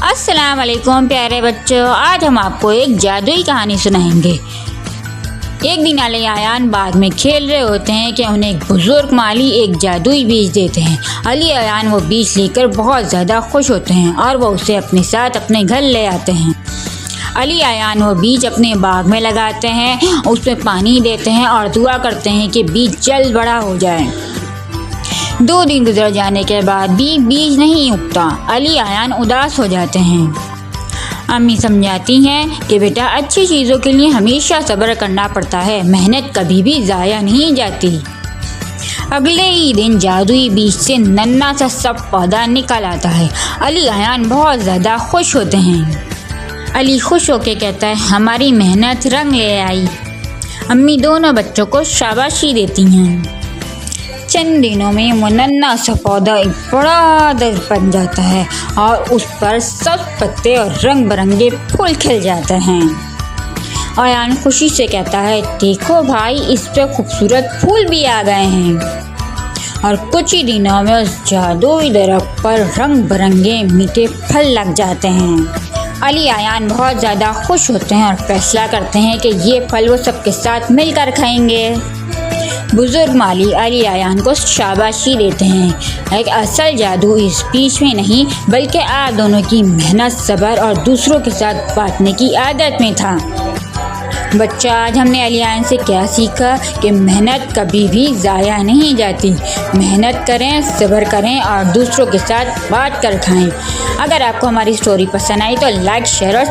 السلام علیکم پیارے بچوں، آج ہم آپ کو ایک جادوئی کہانی سنائیں گے۔ ایک دن علی ایان باغ میں کھیل رہے ہوتے ہیں کہ انہیں ایک بزرگ مالی ایک جادوئی بیج دیتے ہیں۔ علی ایان وہ بیج لے کر بہت زیادہ خوش ہوتے ہیں اور وہ اسے اپنے ساتھ اپنے گھر لے آتے ہیں۔ علی ایان وہ بیج اپنے باغ میں لگاتے ہیں، اس میں پانی دیتے ہیں اور دعا کرتے ہیں کہ بیج جلد بڑا ہو جائے۔ 2 دن گزر جانے کے بعد بھی بیج نہیں اگتا۔ علی ایان اداس ہو جاتے ہیں۔ امی سمجھاتی ہیں کہ بیٹا اچھی چیزوں کے لیے ہمیشہ صبر کرنا پڑتا ہے، محنت کبھی بھی ضائع نہیں جاتی۔ اگلے ہی دن جادوئی بیج سے ننھا سا پودا نکل آتا ہے۔ علی ایان بہت زیادہ خوش ہوتے ہیں۔ علی خوش ہو کے کہتا ہے ہماری محنت رنگ لے آئی۔ امی دونوں بچوں کو شاباشی دیتی ہیں۔ چند دنوں میں وہ ننھا سا پودا ایک بڑا درخت بن جاتا ہے اور اس پر سبز پتے اور رنگ برنگے پھول کھل جاتے ہیں۔ ایان خوشی سے کہتا ہے دیکھو بھائی، اس پہ خوبصورت پھول بھی آ گئے ہیں۔ اور کچھ ہی دنوں میں اس جادوئی درخت پر رنگ برنگے میٹھے پھل لگ جاتے ہیں۔ علی ایان بہت زیادہ خوش ہوتے ہیں اور فیصلہ کرتے ہیں کہ یہ پھل وہ سب کے ساتھ مل کر کھائیں گے۔ بزرگ مالی علی ایان کو شاباشی دیتے ہیں۔ ایک اصل جادو اس بیج میں نہیں بلکہ آپ دونوں کی محنت، صبر اور دوسروں کے ساتھ بانٹنے کی عادت میں تھا۔ بچہ، آج ہم نے علی ایان سے کیا سیکھا کہ محنت کبھی بھی ضائع نہیں جاتی۔ محنت کریں، صبر کریں اور دوسروں کے ساتھ بانٹ کر کھائیں۔ اگر آپ کو ہماری سٹوری پسند آئی تو لائک، شیئر اور